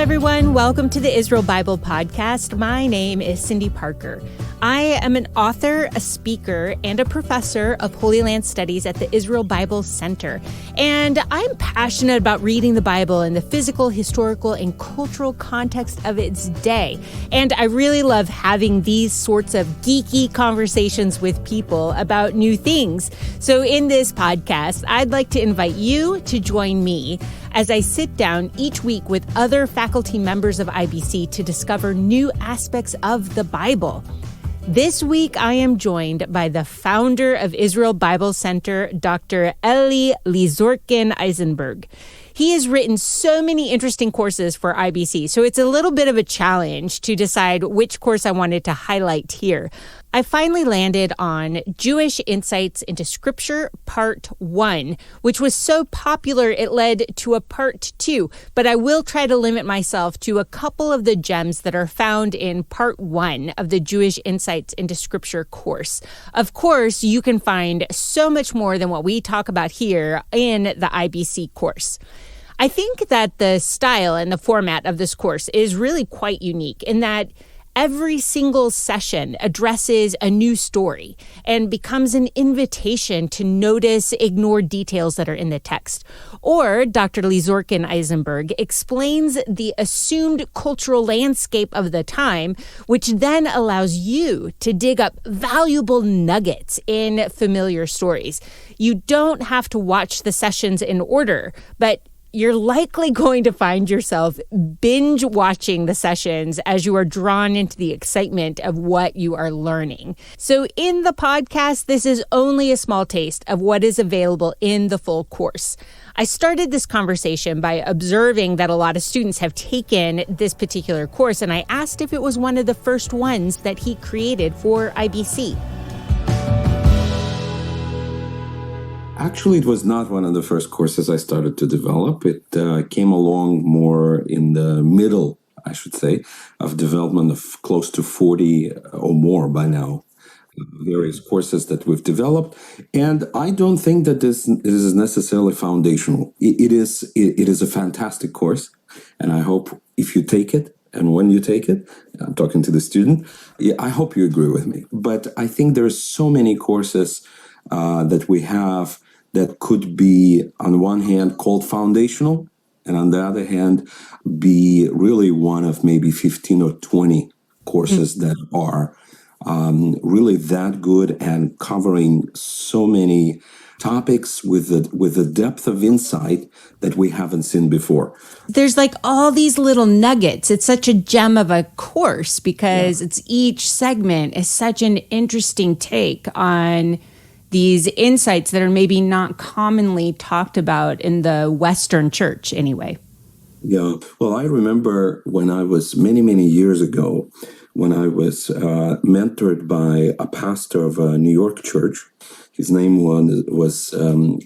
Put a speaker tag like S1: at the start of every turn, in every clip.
S1: everyone. Welcome to the Israel Bible Podcast. My name is Cindy Parker. I am an author, a speaker, and a professor of Holy Land Studies at the Israel Bible Center. And I'm passionate about reading the Bible in the physical, historical, and cultural context of its day. And I really love having these sorts of geeky conversations with people about new things. So in this podcast, I'd like to invite you to join me as I sit down each week with other faculty members of IBC to discover new aspects of the Bible. This week, I am joined by the founder of Israel Bible Center, Dr. Eli Lizorkin-Eyzenberg. He has written so many interesting courses for IBC, so it's a little bit of a challenge to decide which course I wanted to highlight here. I finally landed on Jewish Insights into Scripture, Part 1, which was so popular it led to a Part 2, but I will try to limit myself to a couple of the gems that are found in Part 1 of the Jewish Insights into Scripture course. Of course, you can find so much more than what we talk about here in the IBC course. I think that the style and the format of this course is really quite unique in that every single session addresses a new story and becomes an invitation to notice ignored details that are in the text. Or Dr. Lizorkin-Eyzenberg explains the assumed cultural landscape of the time, which then allows you to dig up valuable nuggets in familiar stories. You don't have to watch the sessions in order, but you're likely going to find yourself binge watching the sessions as you are drawn into the excitement of what you are learning. So in the podcast, this is only a small taste of what is available in the full course. I started this conversation by observing that a lot of students have taken this particular course, and I asked if it was one of the first ones that he created for IBC.
S2: Actually, it was not one of the first courses I started to develop. It came along more in the middle, I should say, of development of close to 40 or more by now, various courses that we've developed. And I don't think that this is necessarily foundational. It is a fantastic course. And I hope if you take it, and when you take it, I'm talking to the student, I hope you agree with me. But I think there's so many courses that we have that could be, on one hand, called foundational, and on the other hand, be really one of maybe 15 or 20 courses that are really that good and covering so many topics with the depth of insight that we haven't seen before.
S1: There's like all these little nuggets. It's such a gem of a course because it's each segment is such an interesting take on these insights that are maybe not commonly talked about in the Western church anyway.
S2: Yeah, well, I remember when I was many, many years ago, when I was mentored by a pastor of a New York church. His name was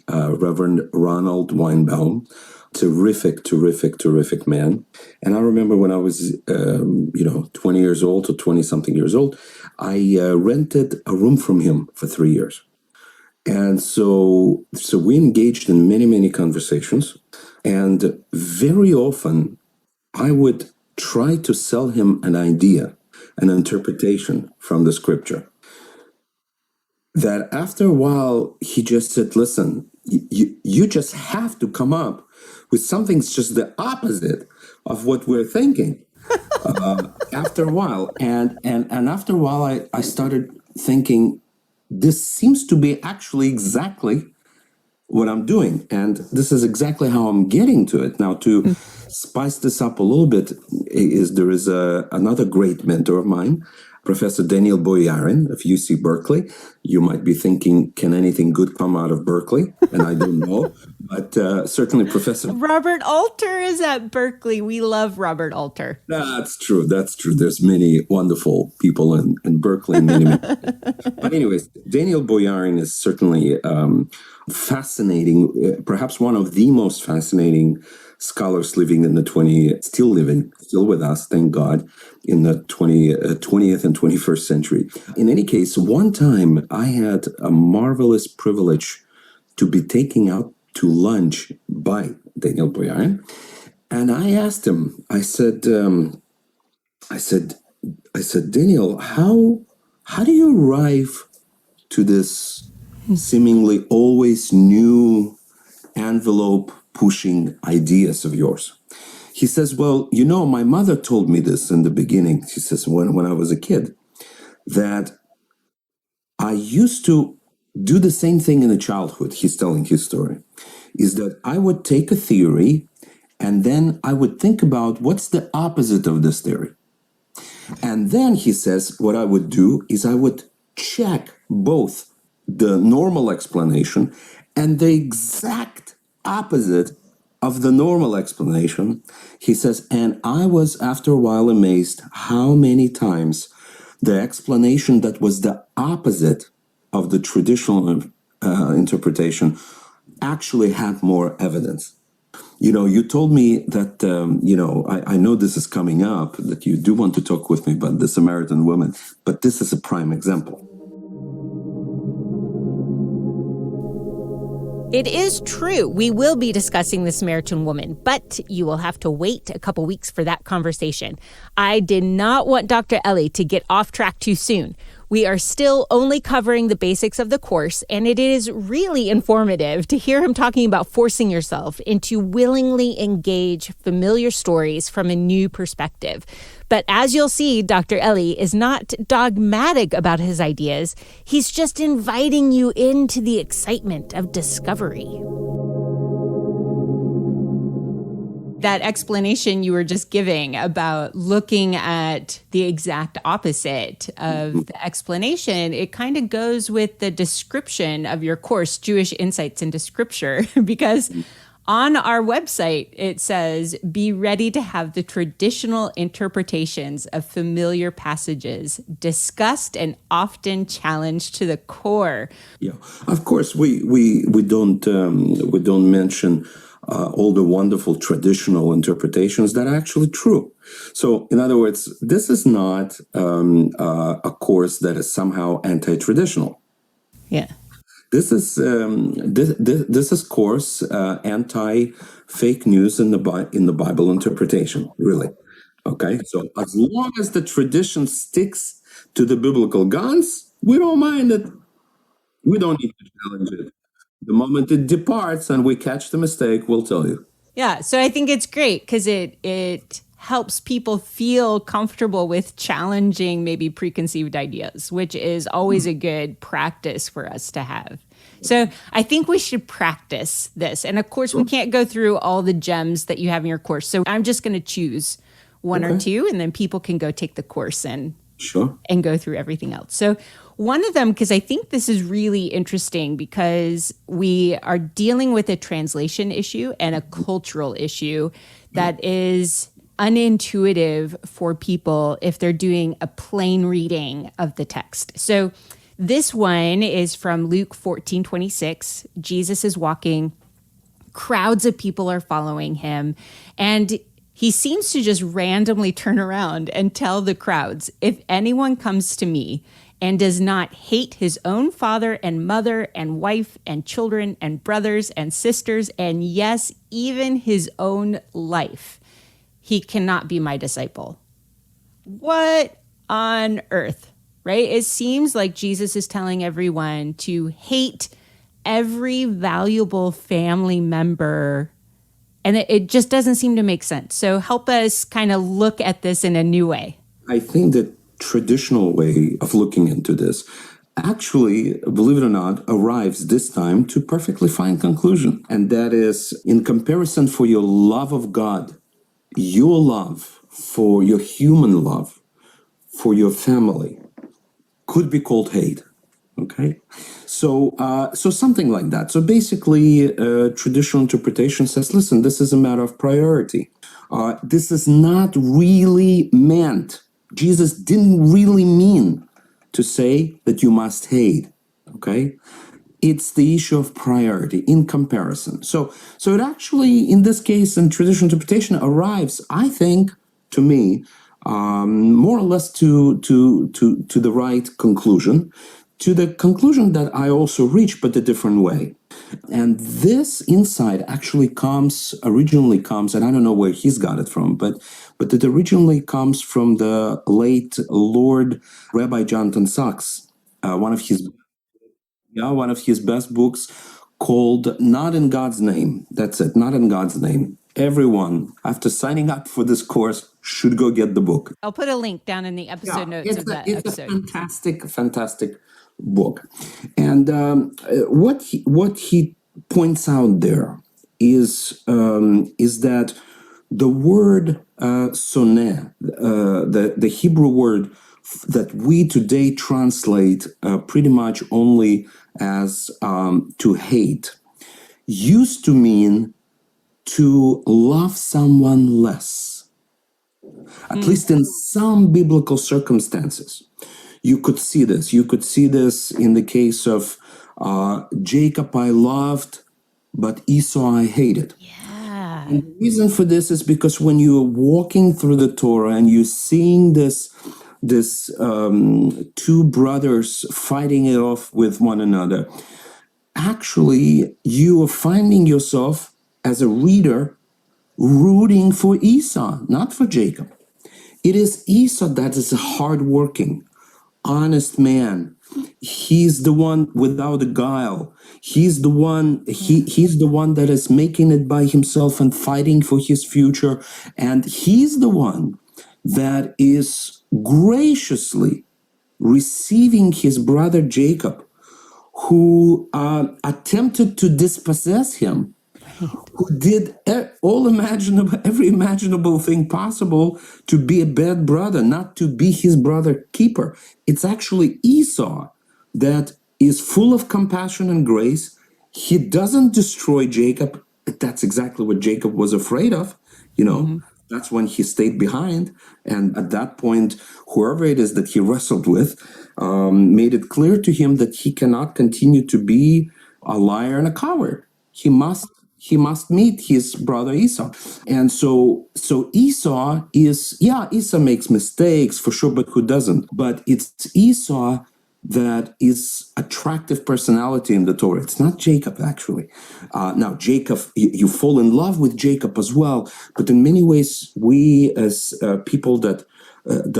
S2: Reverend Ronald Weinbaum. Terrific man. And I remember when I was, 20 years old or 20-something years old, I rented a room from him for 3 years. And so we engaged in many, many conversations. And very often, I would try to sell him an idea, an interpretation from the scripture. That after a while, he just said, listen, you just have to come up with something that's just the opposite of what we're thinking. After a while. And after a while, I started thinking, this seems to be actually exactly what I'm doing. And this is exactly how I'm getting to it. Now, to spice this up a little bit, there is another great mentor of mine, Professor Daniel Boyarin of UC Berkeley. You might be thinking, can anything good come out of Berkeley? And I don't know. But certainly Professor...
S1: Robert Alter is at Berkeley. We love Robert Alter.
S2: That's true. There's many wonderful people in Berkeley. Many. But anyways, Daniel Boyarin is certainly fascinating, perhaps one of the most fascinating scholars living in the still with us, thank God, in the 20th and 21st century. In any case, one time I had a marvelous privilege to be taken out to lunch by Daniel Boyarin. And I asked him, I said, Daniel, how do you arrive to this seemingly always new envelope pushing ideas of yours? He says, well, my mother told me this in the beginning. She says, when I was a kid, that I used to do the same thing in the childhood. He's telling his story, is that I would take a theory and then I would think about what's the opposite of this theory. And then he says, what I would do is I would check both the normal explanation and the exact opposite of the normal explanation. He says, and I was after a while amazed how many times the explanation that was the opposite of the traditional interpretation actually had more evidence. You told me that, I know this is coming up, that you do want to talk with me about the Samaritan woman, but this is a prime example.
S1: It is true. We will be discussing the Samaritan woman, but you will have to wait a couple weeks for that conversation. I did not want Dr. Eli to get off track too soon. We are still only covering the basics of the course, and it is really informative to hear him talking about forcing yourself into willingly engage familiar stories from a new perspective. But as you'll see, Dr. Eli is not dogmatic about his ideas. He's just inviting you into the excitement of discovery. That explanation you were just giving about looking at the exact opposite of the explanation, it kind of goes with the description of your course, Jewish Insights into Scripture, because on our website, it says, be ready to have the traditional interpretations of familiar passages discussed and often challenged to the core.
S2: Yeah, of course, we don't mention all the wonderful traditional interpretations that are actually true. So, in other words, this is not a course that is somehow anti-traditional.
S1: Yeah.
S2: This is this is course anti-fake news in the Bible interpretation, really. Okay, so as long as the tradition sticks to the biblical guns, we don't mind it. We don't need to challenge it. The moment it departs and we catch the mistake, we'll tell you.
S1: Yeah, so I think it's great because it helps people feel comfortable with challenging maybe preconceived ideas, which is always a good practice for us to have. So I think we should practice this. And of course, we can't go through all the gems that you have in your course. So I'm just going to choose one or two, and then people can go take the course and go through everything else. So one of them, because I think this is really interesting because we are dealing with a translation issue and a cultural issue that is unintuitive for people if they're doing a plain reading of the text. So this one is from Luke 14:26. Jesus is walking. Crowds of people are following him. And he seems to just randomly turn around and tell the crowds, if anyone comes to me and does not hate his own father and mother and wife and children and brothers and sisters, and yes, even his own life, he cannot be my disciple. What on earth, right? It seems like Jesus is telling everyone to hate every valuable family member, and it just doesn't seem to make sense. So help us kind of look at this in a new way.
S2: I think that traditional way of looking into this actually, believe it or not, arrives this time to perfectly fine conclusion. And that is, in comparison for your love of God, your love for your human love, for your family, could be called hate. Okay? So something like that. So basically, traditional interpretation says, listen, this is a matter of priority. This is not really meant. Jesus didn't really mean to say that you must hate, okay? It's the issue of priority in comparison. So it actually, in this case, in traditional interpretation, arrives, I think, to me, more or less to the right conclusion, to the conclusion that I also reached, but a different way. And this insight actually originally comes, and I don't know where he's got it from, but it originally comes from the late Lord Rabbi Jonathan Sachs, one of his best books called Not in God's Name. That's it, Not in God's Name. Everyone, after signing up for this course, should go get the book.
S1: I'll put a link down in the episode notes of that
S2: It's
S1: episode.
S2: a fantastic book. And what he points out there is that the word soneh, the Hebrew word that we today translate pretty much only as to hate, used to mean to love someone less, at least in some biblical circumstances. You could see this. You could see this in the case of Jacob I loved, but Esau I hated.
S1: Yeah.
S2: And the reason for this is because when you're walking through the Torah and you're seeing this two brothers fighting it off with one another, actually you are finding yourself as a reader rooting for Esau, not for Jacob. It is Esau that is a hardworking, honest man. He's the one without a guile. He's the one that is making it by himself and fighting for his future. And he's the one that is graciously receiving his brother Jacob, who attempted to dispossess him, who did every imaginable thing possible to be a bad brother, not to be his brother keeper. It's actually Esau that is full of compassion and grace. He doesn't destroy Jacob. That's exactly what Jacob was afraid of. That's when he stayed behind. And at that point, whoever it is that he wrestled with made it clear to him that he cannot continue to be a liar and a coward. He must meet his brother Esau. And so Esau Esau makes mistakes for sure, but who doesn't? But it's Esau that is attractive personality in the Torah. It's not Jacob, actually. Now, Jacob, you fall in love with Jacob as well, but in many ways, we as people that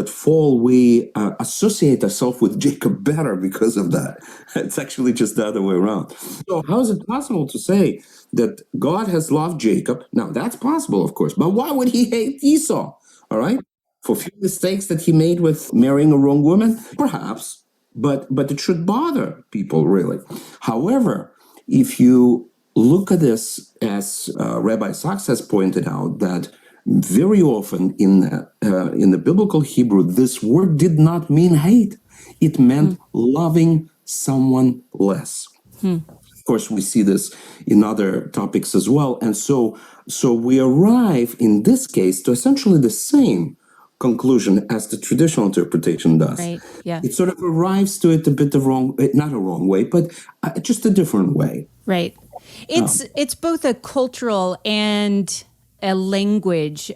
S2: fall, we associate ourselves with Jacob better because of that. It's actually just the other way around. So how is it possible to say that God has loved Jacob? Now, that's possible, of course, but why would he hate Esau? All right? For a few mistakes that he made with marrying a wrong woman? Perhaps. But it should bother people, really. However, if you look at this, as Rabbi Sachs has pointed out, that very often in the biblical Hebrew, this word did not mean hate. It meant loving someone less. Of course, we see this in other topics as well. And so we arrive, in this case, to essentially the same conclusion as the traditional interpretation does.
S1: Right. Yeah.
S2: It sort of arrives to it a bit not a wrong way, but just a different way.
S1: Right. It's both a cultural and a language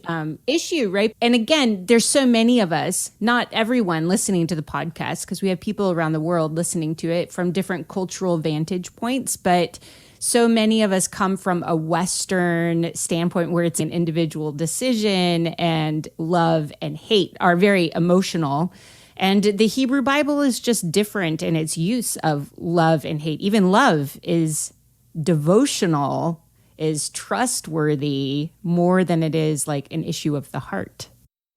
S1: issue, right? And again, there's so many of us, not everyone listening to the podcast, because we have people around the world listening to it from different cultural vantage points, but so many of us come from a Western standpoint where it's an individual decision, and love and hate are very emotional. And the Hebrew Bible is just different in its use of love and hate. Even love is devotional, is trustworthy more than it is like an issue of the heart.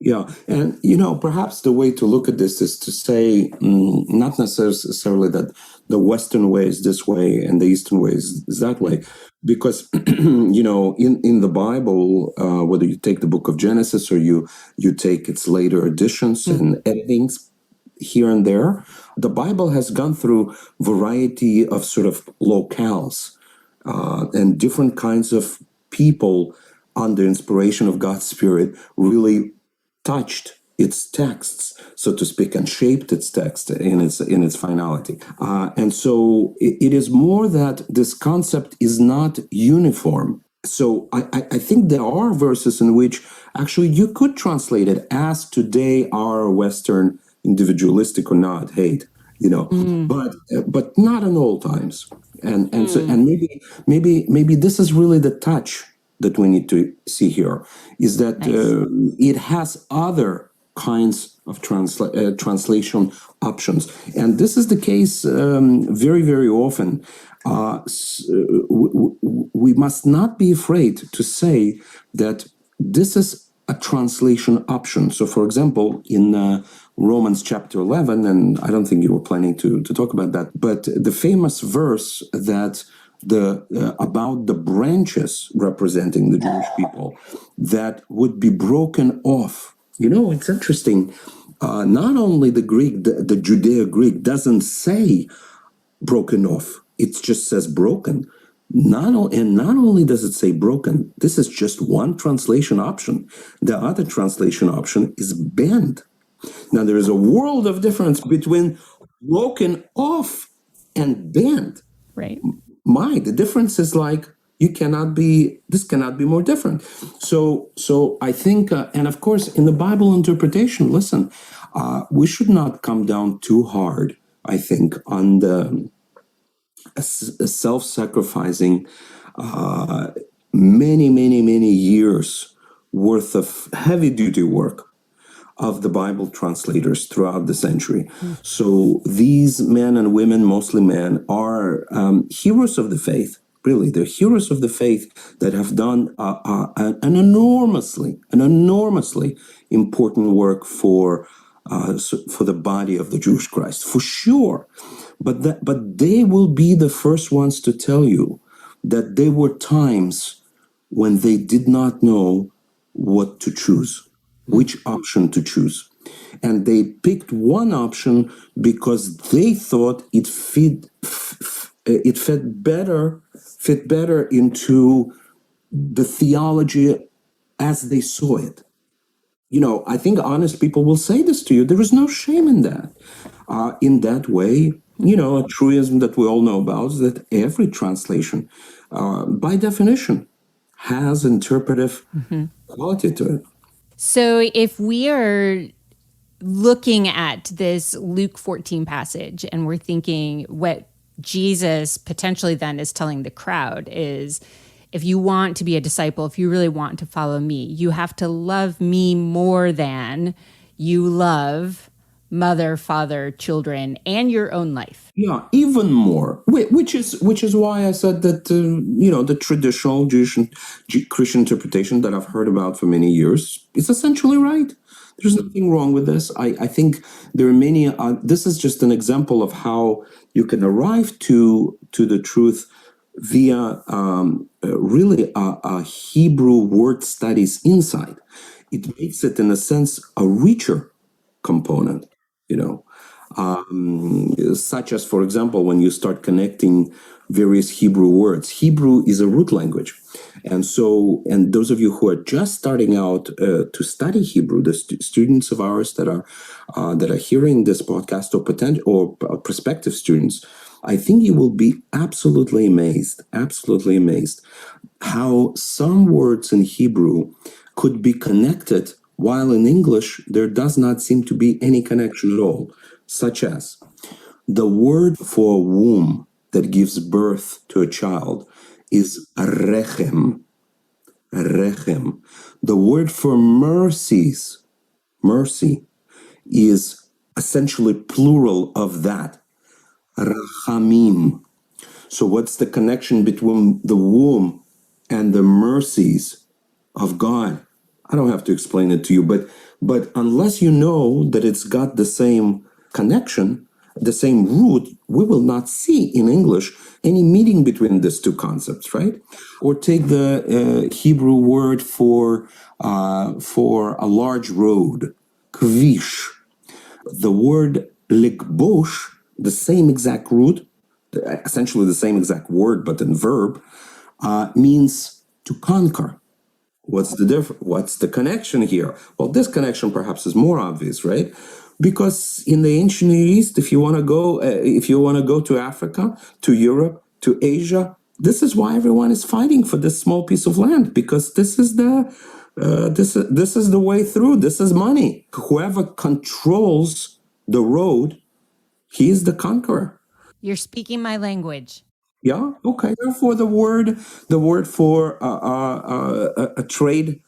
S2: Yeah. And, perhaps the way to look at this is to say, not necessarily that the Western way is this way and the Eastern way is that way. Because, in the Bible, whether you take the book of Genesis or you take its later additions and editings here and there, the Bible has gone through variety of sort of locales and different kinds of people under inspiration of God's Spirit really touched its texts, so to speak, and shaped its text in its finality. And so it is more that this concept is not uniform. So I think there are verses in which actually you could translate it as today our Western individualistic or not hate. but not in all times. And maybe this is really the touch that we need to see here, is that it has other kinds of translation options. And this is the case very, very often. We must not be afraid to say that this is a translation option. So, for example, in Romans chapter 11, and I don't think you were planning to talk about that, but the famous verse that about the branches representing the Jewish people that would be broken off. It's interesting. Not only the Greek, the Judeo-Greek doesn't say broken off. It just says broken. Not only does it say broken, this is just one translation option. The other translation option is bent. Now, there is a world of difference between broken off and bent.
S1: Right.
S2: The difference is like, this cannot be more different. So I think, and of course, in the Bible interpretation, listen, we should not come down too hard, I think, on the self-sacrificing, many years worth of heavy-duty work of the Bible translators throughout the century. So these men and women, mostly men, are heroes of the faith. Really, they're heroes of the faith that have done an enormously important work for the body of the Jewish Christ, for sure. But they will be the first ones to tell you that there were times when they did not know what to choose, which option to choose. And they picked one option because they thought it fit better into the theology as they saw it. I think honest people will say this to you. There is no shame in that. In that way, a truism that we all know about is that every translation, by definition, has interpretive quality to it.
S1: So if we are looking at this Luke 14 passage and we're thinking what Jesus potentially then is telling the crowd is, if you want to be a disciple, if you really want to follow me, you have to love me more than you love mother, father, children, and your own life.
S2: Yeah, even more. Which is why I said that the traditional Jewish and Christian interpretation that I've heard about for many years is essentially right. There's nothing wrong with this. I think there are many. This is just an example of how you can arrive to the truth via really a Hebrew word studies insight. It makes it, in a sense, a richer component. Such as, for example, when you start connecting various Hebrew words. Hebrew is a root language. And those of you who are just starting out to study Hebrew, the students of ours that are hearing this podcast, or prospective students, I think you will be absolutely amazed how some words in Hebrew could be connected, while in English there does not seem to be any connection at all. Such as the word for womb that gives birth to a child is rechem. The word for mercy is essentially plural of that, rachamim. So what's the connection between the womb and the mercies of God? I don't have to explain it to you, but unless you know that it's got the same connection, the same root, we will not see in English any meeting between these two concepts, right? Or take the Hebrew word for a large road, kvish. The word likbosh, the same exact root, essentially the same exact word, but in verb, means to conquer. What's the connection here? Well, this connection perhaps is more obvious, right? Because in the ancient Near East, if you want to go to Africa, to Europe, to Asia, this is why everyone is fighting for this small piece of land, because this is the way through. This is money. Whoever controls the road He is the conqueror.
S1: You're speaking my language.
S2: Yeah. Okay. Therefore, the word for a trade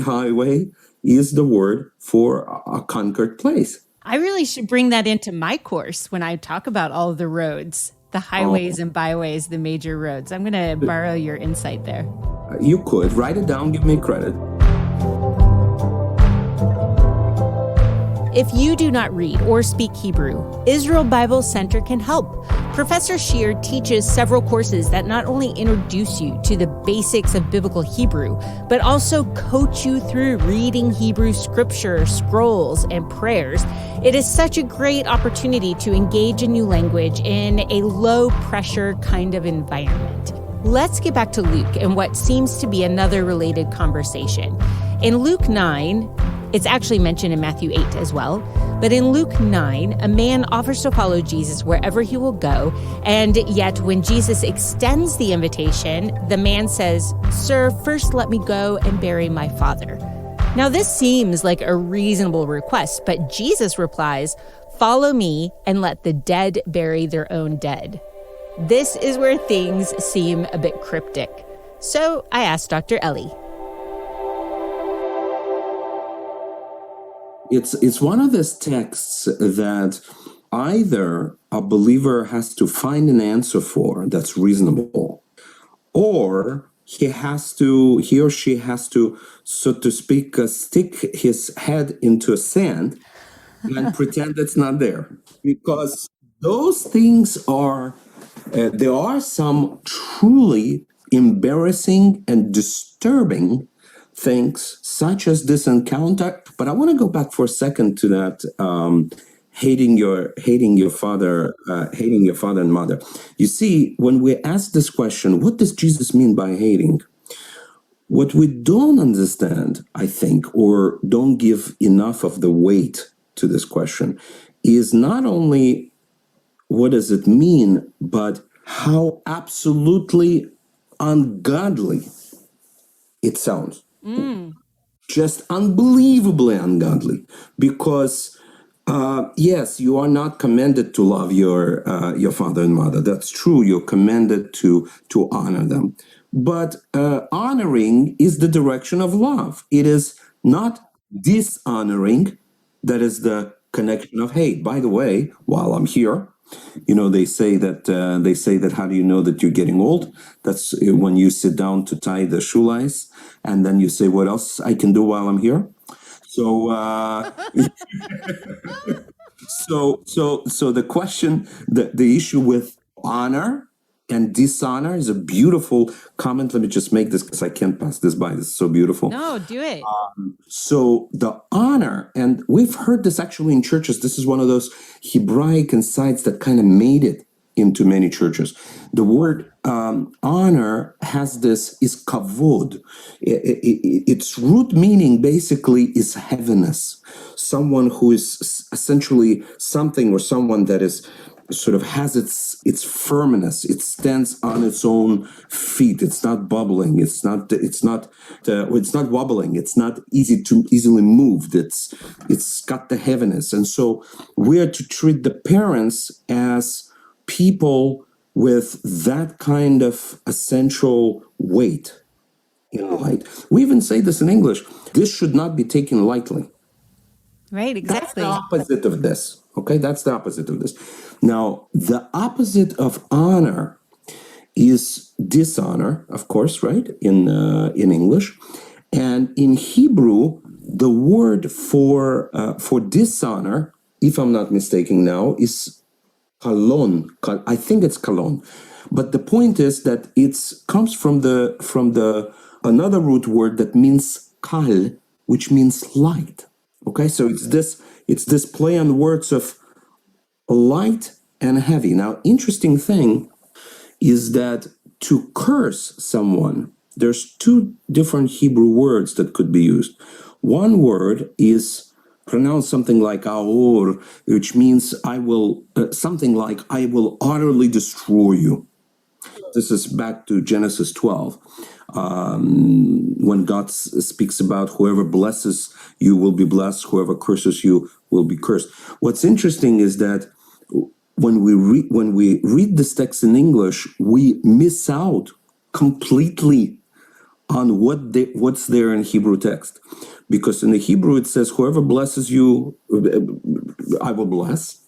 S2: highway is the word for a conquered place.
S1: I really should bring that into my course when I talk about all of the roads, the highways and byways, the major roads. I'm going to borrow your insight there.
S2: You could write it down. Give me credit.
S1: If you do not read or speak Hebrew, Israel Bible Center can help. Professor Shear teaches several courses that not only introduce you to the basics of biblical Hebrew, but also coach you through reading Hebrew scripture, scrolls, and prayers. It is such a great opportunity to engage a new language in a low-pressure kind of environment. Let's get back to Luke and what seems to be another related conversation. In Luke 9, it's actually mentioned in Matthew 8 as well. But in Luke 9, a man offers to follow Jesus wherever he will go. And yet when Jesus extends the invitation, the man says, "Sir, first let me go and bury my father." Now this seems like a reasonable request, but Jesus replies, "Follow me and let the dead bury their own dead." This is where things seem a bit cryptic. So I asked Dr. Eli.
S2: It's one of those texts that either a believer has to find an answer for that's reasonable, or he or she has to, so to speak, stick his head into sand and pretend it's not there. Because those things are, there are some truly embarrassing and disturbing things, such as this encounter. But I want to go back for a second to that hating your father and mother. You see, when we ask this question, what does Jesus mean by hating? What we don't understand, I think, or don't give enough of the weight to this question, is not only what does it mean, but how absolutely ungodly it sounds. Just unbelievably ungodly, because yes, you are not commanded to love your father and mother. That's true. You're commanded to honor them, but honoring is the direction of love. It is not dishonoring that is the connection of hate. By the way, while I'm here, they say that how do you know that you're getting old? That's when you sit down to tie the shoelace, and then you say, what else I can do while I'm here? So so the question, the issue with honor and dishonor is a beautiful comment. Let me just make this because I can't pass this by. This is so beautiful.
S1: No, do it.
S2: So the honor, and we've heard this actually in churches. This is one of those Hebraic insights that kind of made it into many churches. The word honor has this, is kavod. Its root meaning basically is heaviness. Someone who is essentially something or someone that is sort of has its firmness. It stands on its own feet. It's not bubbling. It's not wobbling. It's not easily moved. It's got the heaviness. And so we're to treat the parents as people with that kind of essential weight in light. We even say this in English. This should not be taken lightly.
S1: Right, exactly.
S2: That's the opposite of this. Okay, that's the opposite of this. Now, the opposite of honor is dishonor, of course, right? In English, and in Hebrew, the word for dishonor, if I'm not mistaken now, is kalon. I think it's kalon, but the point is that it comes from the another root word that means kal, which means light. Okay, so it's this play on words of light and heavy. Now, interesting thing is that to curse someone, there's two different Hebrew words that could be used. One word is pronounced something like aor, which means I will, something like I will utterly destroy you. This is back to Genesis 12, when God speaks about whoever blesses you will be blessed, whoever curses you will be cursed. What's interesting is that when we read this text in English, we miss out completely on what's there in Hebrew text. Because in the Hebrew it says, whoever blesses you, I will bless.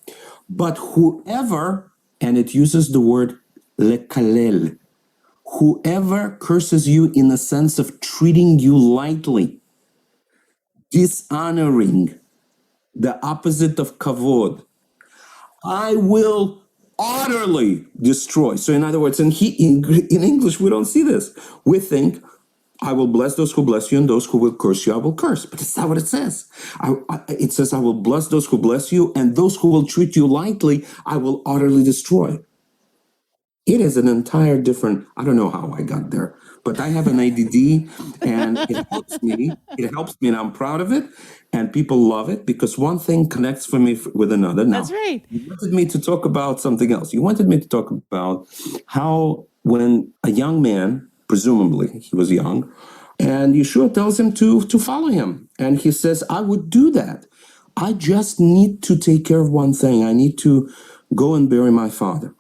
S2: But whoever, and it uses the word lekalel, whoever curses you in the sense of treating you lightly, dishonoring, the opposite of kavod, I will utterly destroy. So in other words, in English, we don't see this. We think, I will bless those who bless you, and those who will curse you, I will curse. But it's not what it says. It says, I will bless those who bless you, and those who will treat you lightly, I will utterly destroy. It is an entire different, I don't know how I got there, but I have an ADD, and it helps me. It helps me, and I'm proud of it, and people love it, because one thing connects for me with another. Now,
S1: that's right.
S2: You wanted me to talk about something else. You wanted me to talk about how when a young man, presumably he was young, and Yeshua tells him to follow him, and he says, I would do that. I just need to take care of one thing. I need to go and bury my father.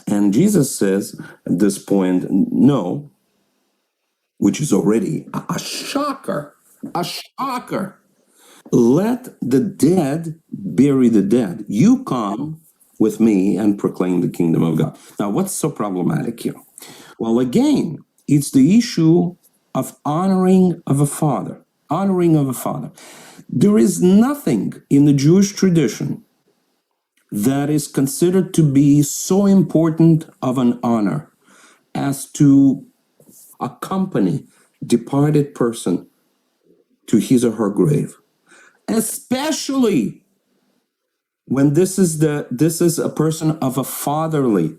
S2: And Jesus says at this point, no, which is already a shocker, a shocker. Let the dead bury the dead. You come with me and proclaim the kingdom of God. Now, what's so problematic here? Well, again, it's the issue of honoring of a father. Honoring of a father. There is nothing in the Jewish tradition that is considered to be so important of an honor as to accompany departed person to his or her grave, especially when this is a person of a fatherly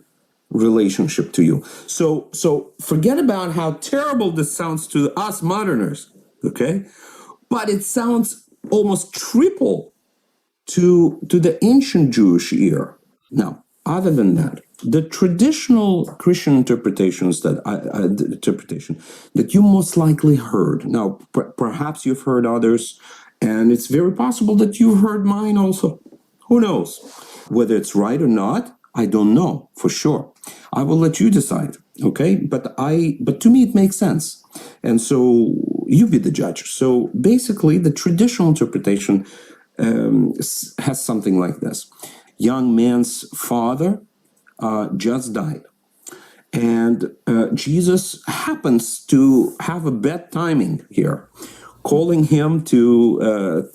S2: relationship to you. So forget about how terrible this sounds to us moderners, okay? But it sounds almost triple to the ancient Jewish ear. Now, other than that, the traditional Christian interpretations that you most likely heard. Now, perhaps you've heard others, and it's very possible that you've heard mine also. Who knows? Whether it's right or not, I don't know for sure. I will let you decide, okay? But to me, it makes sense. And so you be the judge. So basically, the traditional interpretation has something like this. Young man's father just died. And Jesus happens to have a bad timing here, calling him to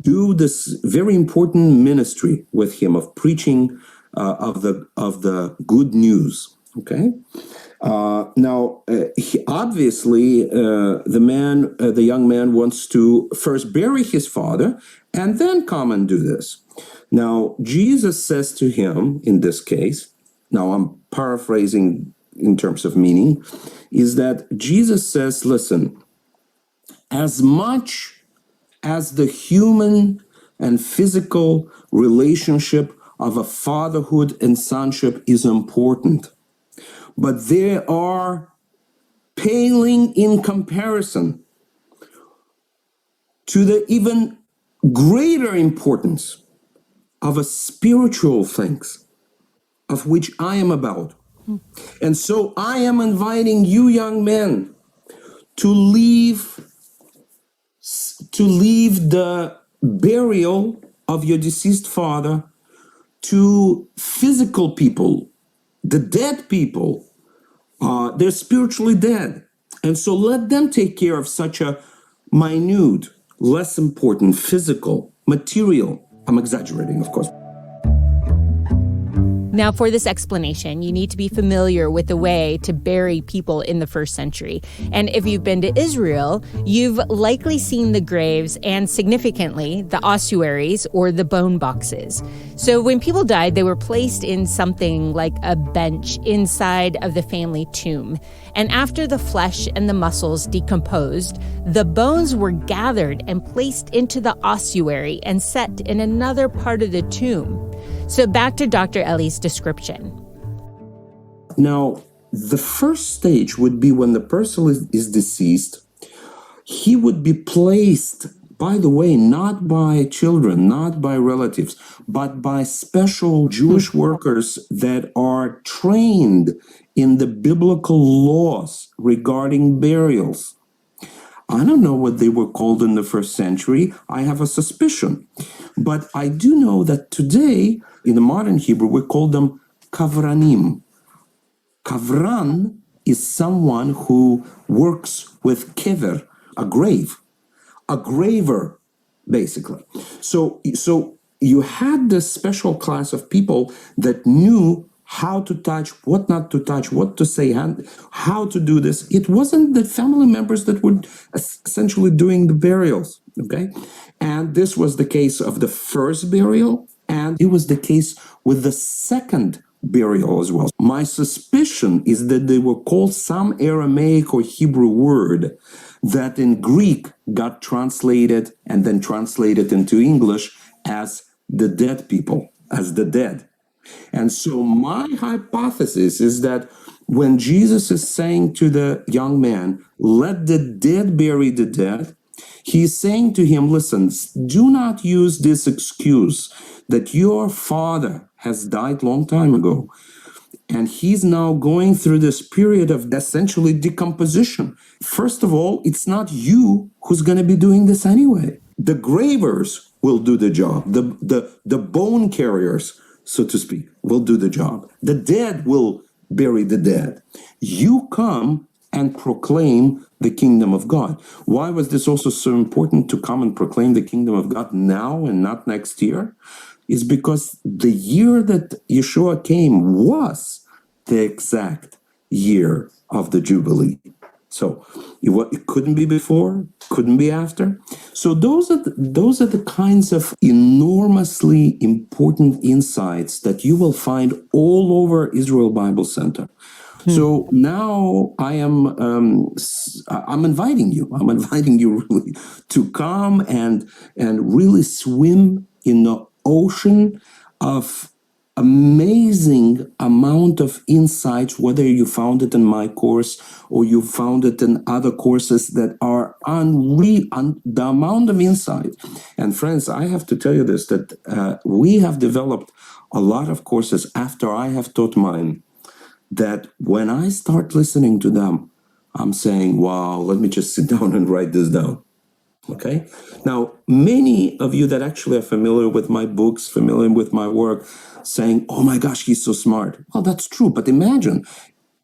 S2: do this very important ministry with him of preaching of the good news. Okay. Now, obviously, the young man wants to first bury his father and then come and do this. Now, Jesus says to him in this case, now I'm paraphrasing in terms of meaning, is that Jesus says, listen, as much as the human and physical relationship of a fatherhood and sonship is important, but they are paling in comparison to the even greater importance of a spiritual things, of which I am about. And so I am inviting you, young men, to leave the burial of your deceased father to physical people, the dead people. They're spiritually dead. And so let them take care of such a minute, less important, physical, material. I'm exaggerating, of course.
S1: Now, for this explanation, you need to be familiar with the way to bury people in the first century. And if you've been to Israel, you've likely seen the graves and, significantly, the ossuaries or the bone boxes. So when people died, they were placed in something like a bench inside of the family tomb. And after the flesh and the muscles decomposed, the bones were gathered and placed into the ossuary and set in another part of the tomb. So back to Dr. Eli's description.
S2: Now, the first stage would be when the person is deceased, he would be placed by the way, not by children, not by relatives, but by special Jewish workers that are trained in the biblical laws regarding burials. I don't know what they were called in the first century. I have a suspicion. But I do know that today, in the modern Hebrew, we call them kavranim. Kavran is someone who works with kever, a grave, a graver, basically. So you had this special class of people that knew how to touch, what not to touch, what to say, how to do this. It wasn't the family members that were essentially doing the burials, okay? And this was the case of the first burial, and it was the case with the second burial as well. My suspicion is that they were called some Aramaic or Hebrew word that in Greek got translated and then translated into English as the dead people, as the dead. And so my hypothesis is that when Jesus is saying to the young man, let the dead bury the dead, he's saying to him, listen, do not use this excuse that your father has died long time ago. And he's now going through this period of essentially decomposition. First of all, it's not you who's going to be doing this anyway. The gravers will do the job. The bone carriers, so to speak, will do the job. The dead will bury the dead. You come and proclaim the kingdom of God. Why was this also so important to come and proclaim the kingdom of God now and not next year? Is because the year that Yeshua came was the exact year of the Jubilee. So it couldn't be before, couldn't be after. So those are the kinds of enormously important insights that you will find all over Israel Bible Center. So now I'm inviting you. I'm inviting you really to come and really swim in the ocean of amazing amount of insights, whether you found it in my course or you found it in other courses that are unreal, the amount of insight. And friends, I have to tell you this, that we have developed a lot of courses after I have taught mine, that when I start listening to them, I'm saying, wow, let me just sit down and write this down. Okay? Now, many of you that actually are familiar with my books, familiar with my work, saying, oh my gosh, he's so smart. Well, that's true. But imagine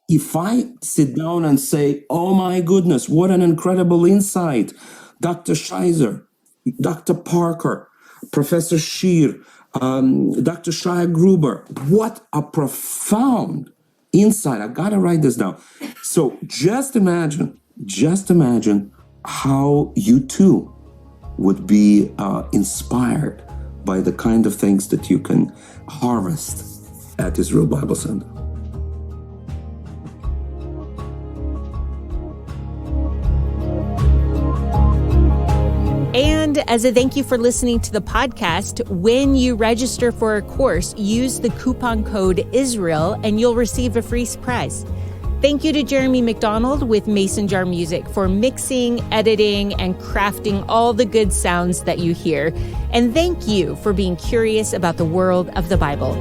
S2: if I sit down and say, oh my goodness, what an incredible insight. Dr. Scheiser, Dr. Parker, Professor Scheer, Dr. Shia Gruber, what a profound insight. I got to write this down. So just imagine how you too would be inspired by the kind of things that you can harvest at Israel Bible Center.
S1: And as a thank you for listening to the podcast, when you register for a course, use the coupon code Israel and you'll receive a free surprise. Thank you to Jeremy McDonald with Mason Jar Music for mixing, editing, and crafting all the good sounds that you hear. And thank you for being curious about the world of the Bible.